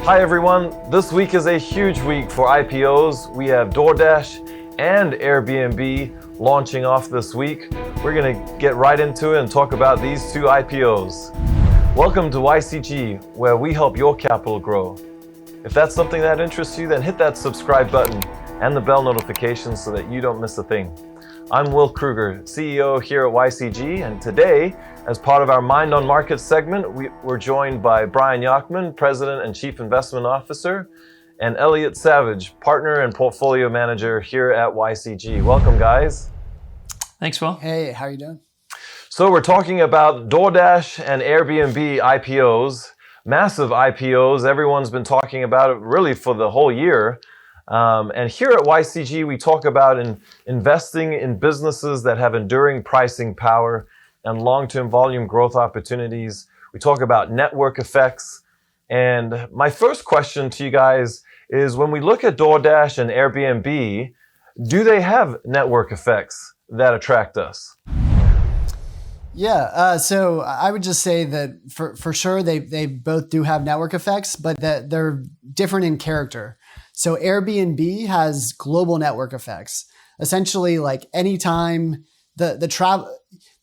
Hi everyone, this week is a huge week for IPOs. We have DoorDash and Airbnb launching off this week. We're going to get right into it and talk about these two IPOs. Welcome to YCG, where we help your capital grow. If that's something that interests you, then hit that subscribe button and the bell notification so that you don't miss a thing. I'm Will Kruger, CEO here at YCG, and today, as part of our Mind on Markets segment, we're joined by Brian Yacktman, President and Chief Investment Officer, and Elliott Savage, Partner and Portfolio Manager here at YCG. Welcome, guys. Thanks, Will. Hey, how are you doing? So we're talking about DoorDash and Airbnb IPOs, massive IPOs. Everyone's been talking about it really for the whole year. And here at YCG, we talk about investing in businesses that have enduring pricing power and long-term volume growth opportunities. We talk about network effects. And my first question to you guys is, when we look at DoorDash and Airbnb, do they have network effects that attract us? Yeah, so I would just say that for sure they both do have network effects, but that they're different in character. So Airbnb has global network effects. Essentially, like anytime the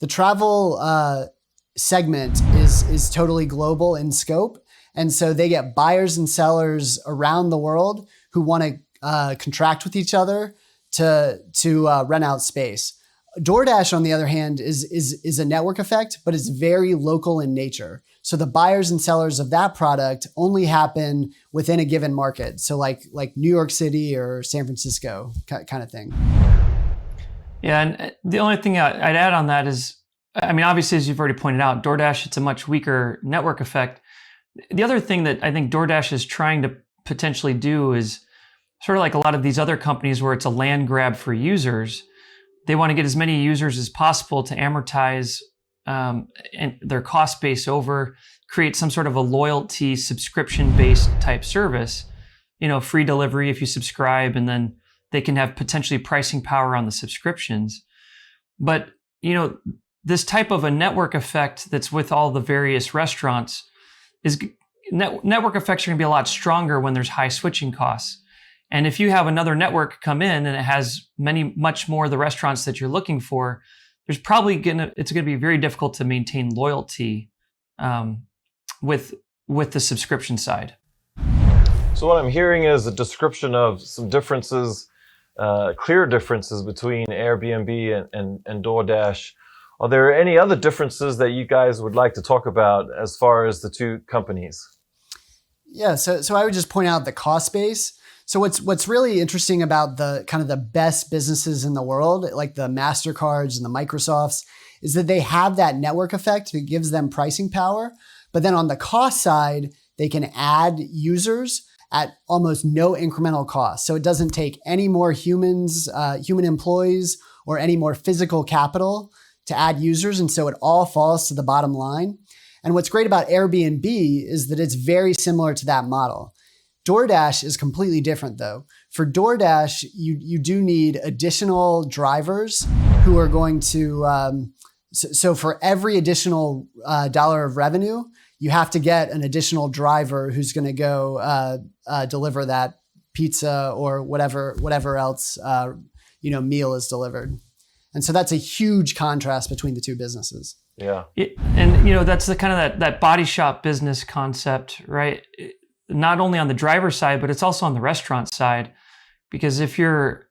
travel segment is totally global in scope, and so they get buyers and sellers around the world who want to contract with each other to rent out space. DoorDash, on the other hand, is a network effect, but it's very local in nature. So the buyers and sellers of that product only happen within a given market. So like New York City or San Francisco kind of thing. Yeah, and the only thing I'd add on that is, I mean, obviously, as you've already pointed out, DoorDash, it's a much weaker network effect. The other thing that I think DoorDash is trying to potentially do is sort of like a lot of these other companies where it's a land grab for users. They want to get as many users as possible to amortize and their cost base over, create some sort of a loyalty subscription-based type service, free delivery if you subscribe, and then they can have potentially pricing power on the subscriptions. But, this type of a network effect that's with all the various restaurants is network effects are going to be a lot stronger when there's high switching costs. And if you have another network come in and it has much more of the restaurants that you're looking for, it's going to be very difficult to maintain loyalty with the subscription side. So what I'm hearing is a description of some differences, clear differences between Airbnb and DoorDash. Are there any other differences that you guys would like to talk about as far as the two companies? Yeah, so I would just point out the cost base. So what's really interesting about the kind of the best businesses in the world, like the MasterCards and the Microsofts, is that they have that network effect that gives them pricing power. But then on the cost side, they can add users at almost no incremental cost. So it doesn't take any more human employees or any more physical capital to add users. And so it all falls to the bottom line. And what's great about Airbnb is that it's very similar to that model. DoorDash is completely different though. For DoorDash, you do need additional drivers who are going to, so for every additional dollar of revenue, you have to get an additional driver who's going to go deliver that pizza or whatever else meal is delivered. And so that's a huge contrast between the two businesses. Yeah. And that's the kind of that body shop business concept, right? Not only on the driver's side, but it's also on the restaurant side. Because if you're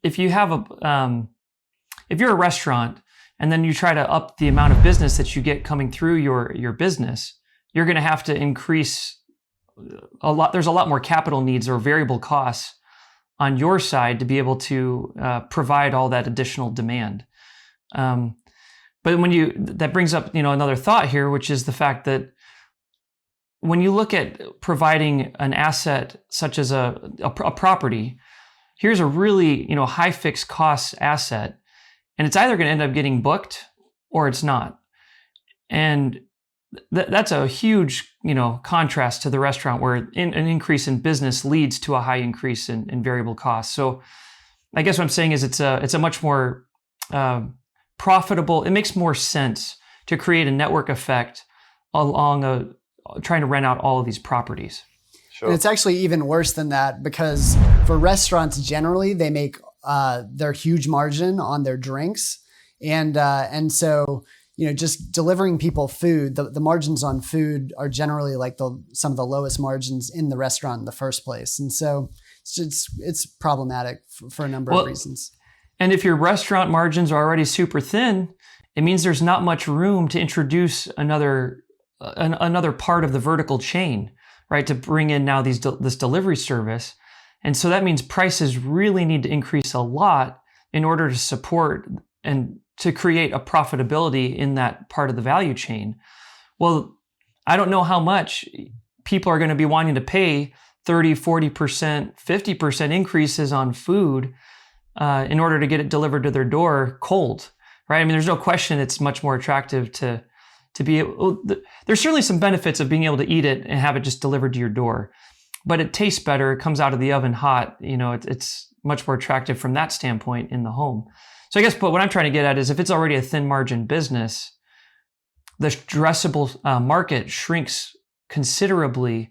a restaurant and then you try to up the amount of business that you get coming through your business, you're going to have to increase a lot. There's a lot more capital needs or variable costs on your side to be able to provide all that additional demand. But that brings up another thought here, which is the fact that when you look at providing an asset such as a property, here's a really high fixed cost asset, and it's either going to end up getting booked or it's not. And that's a huge contrast to the restaurant, where an increase in business leads to a high increase in variable costs. So I guess what I'm saying is it's a much more profitable. It makes more sense to create a network effect along trying to rent out all of these properties. Sure. And it's actually even worse than that, because for restaurants generally, they make their huge margin on their drinks. And so, just delivering people food, the margins on food are generally like some of the lowest margins in the restaurant in the first place. And so it's problematic for a number of reasons. And if your restaurant margins are already super thin, it means there's not much room to introduce another part of the vertical chain, right? To bring in now this delivery service. And so that means prices really need to increase a lot in order to support and to create a profitability in that part of the value chain. Well, I don't know how much people are going to be wanting to pay 30, 40%, 50% increases on food in order to get it delivered to their door cold, right? I mean, there's no question it's much more attractive to be able, there's certainly some benefits of being able to eat it and have it just delivered to your door, but it tastes better. It comes out of the oven hot. It's much more attractive from that standpoint in the home. So I guess, but what I'm trying to get at is if it's already a thin margin business, the addressable market shrinks considerably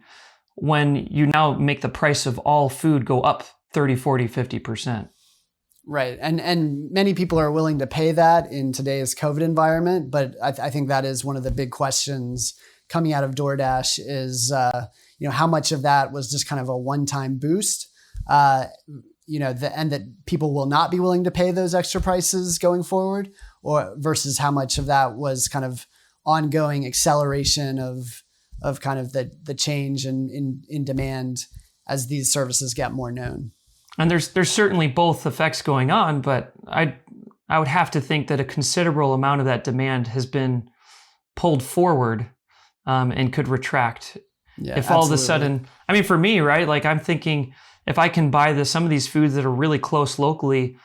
when you now make the price of all food go up 30, 40, 50%. Right. And many people are willing to pay that in today's COVID environment. But I think that is one of the big questions coming out of DoorDash is, how much of that was just kind of a one-time boost, and that people will not be willing to pay those extra prices going forward, or versus how much of that was kind of ongoing acceleration of kind of the change in demand as these services get more known. And there's certainly both effects going on, but I would have to think that a considerable amount of that demand has been pulled forward and could retract. Yeah, if all of a sudden, I mean, for me, right? Like I'm thinking if I can buy some of these foods that are really close locally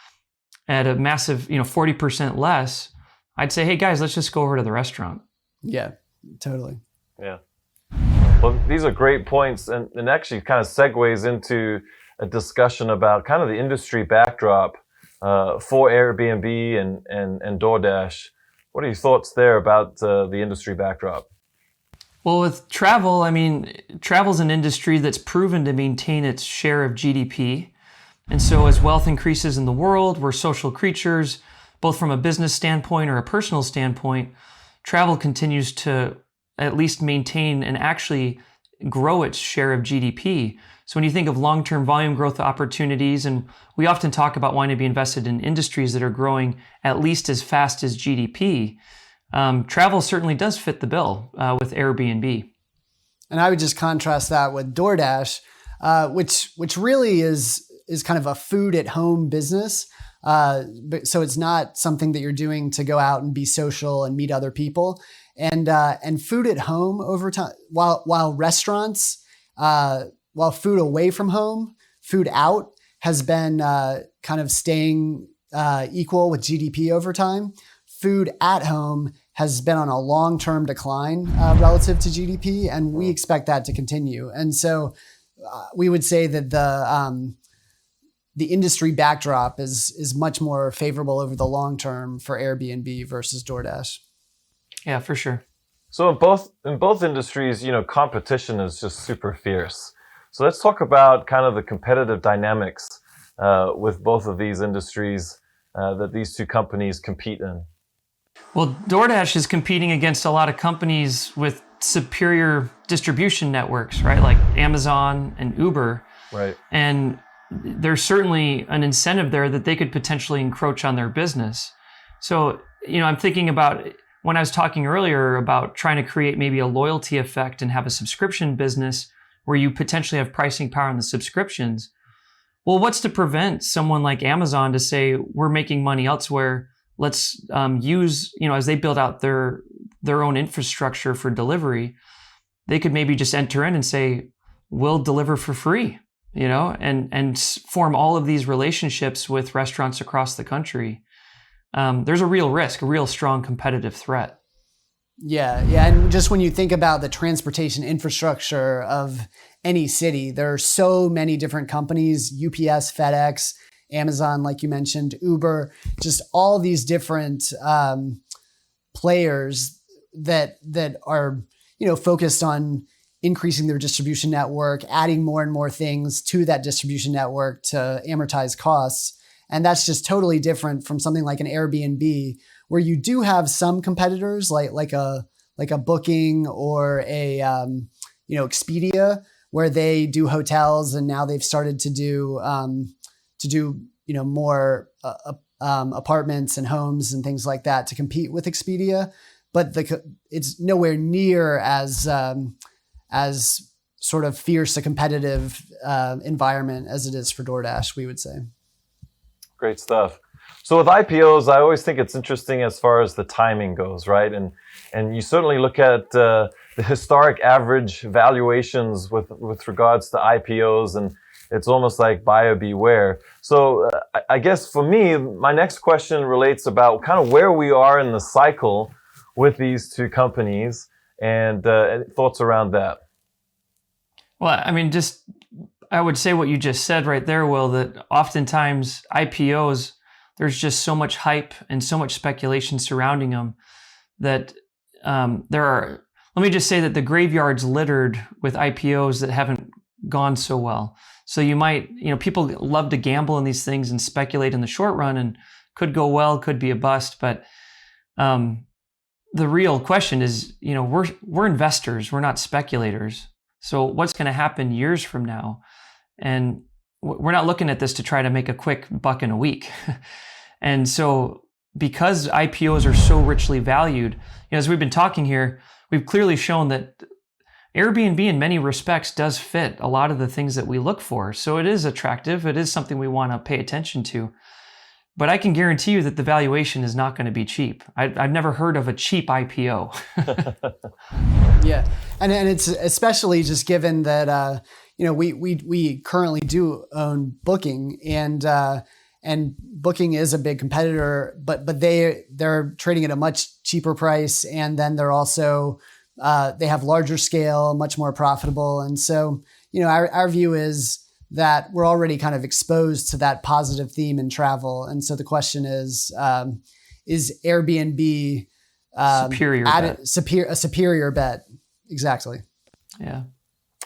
at a massive, 40% less, I'd say, hey guys, let's just go over to the restaurant. Yeah, totally. Yeah. Well, these are great points, and actually kind of segues into a discussion about kind of the industry backdrop for Airbnb and DoorDash. What are your thoughts there about the industry backdrop? Well, with travel, I mean, travel's an industry that's proven to maintain its share of GDP. And so as wealth increases in the world, we're social creatures, both from a business standpoint or a personal standpoint. Travel continues to at least maintain and actually grow its share of GDP. So when you think of long-term volume growth opportunities, and we often talk about wanting to be invested in industries that are growing at least as fast as GDP, travel certainly does fit the bill with Airbnb. And I would just contrast that with DoorDash, which really is kind of a food at home business. So it's not something that you're doing to go out and be social and meet other people. And food at home over time, while restaurants, while food away from home, food out has been kind of staying equal with GDP over time. Food at home has been on a long-term decline relative to GDP, and we expect that to continue. And so we would say that the industry backdrop is much more favorable over the long term for Airbnb versus DoorDash. Yeah, for sure. So in both industries, competition is just super fierce. So let's talk about kind of the competitive dynamics with both of these industries that these two companies compete in. Well, DoorDash is competing against a lot of companies with superior distribution networks, right? Like Amazon and Uber. Right. And there's certainly an incentive there that they could potentially encroach on their business. So, I'm thinking about when I was talking earlier about trying to create maybe a loyalty effect and have a subscription business where you potentially have pricing power on the subscriptions. Well, what's to prevent someone like Amazon to say, we're making money elsewhere, let's use, as they build out their own infrastructure for delivery, they could maybe just enter in and say, we'll deliver for free, and form all of these relationships with restaurants across the country. There's a real risk, a real strong competitive threat. Yeah. And just when you think about the transportation infrastructure of any city, there are so many different companies, UPS, FedEx, Amazon, like you mentioned, Uber, just all these different players that are, focused on increasing their distribution network, adding more and more things to that distribution network to amortize costs. And that's just totally different from something like an Airbnb, where you do have some competitors like a Booking or a Expedia, where they do hotels, and now they've started to do more apartments and homes and things like that to compete with Expedia. But it's nowhere near as sort of fierce a competitive environment as it is for DoorDash, we would say. Great stuff. So with IPOs, I always think it's interesting as far as the timing goes, right? And you certainly look at the historic average valuations with regards to IPOs, and it's almost like buyer beware. So I guess for me, my next question relates about kind of where we are in the cycle with these two companies, and thoughts around that. Well, I mean, I would say what you just said right there, Will, that oftentimes IPOs, there's just so much hype and so much speculation surrounding them that let me just say that the graveyard's littered with IPOs that haven't gone so well. So people love to gamble in these things and speculate in the short run, and could go well, could be a bust. But the real question is, we're investors, we're not speculators. So what's going to happen years from now? And we're not looking at this to try to make a quick buck in a week. And so because IPOs are so richly valued, as we've been talking here, we've clearly shown that Airbnb in many respects does fit a lot of the things that we look for. So it is attractive. It is something we want to pay attention to. But I can guarantee you that the valuation is not going to be cheap. I've never heard of a cheap IPO. Yeah, and it's especially just given that we currently do own Booking, and Booking is a big competitor, but they're trading at a much cheaper price, and then they're also they have larger scale, much more profitable, and so our view is that we're already kind of exposed to that positive theme in travel. And so the question is Airbnb a superior bet? Exactly. Yeah.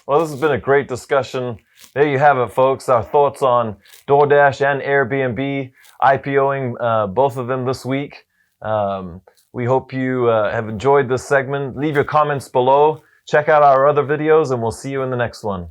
Well, this has been a great discussion. There you have it, folks. Our thoughts on DoorDash and Airbnb IPOing, both of them this week. We hope you have enjoyed this segment. Leave your comments below. Check out our other videos, and we'll see you in the next one.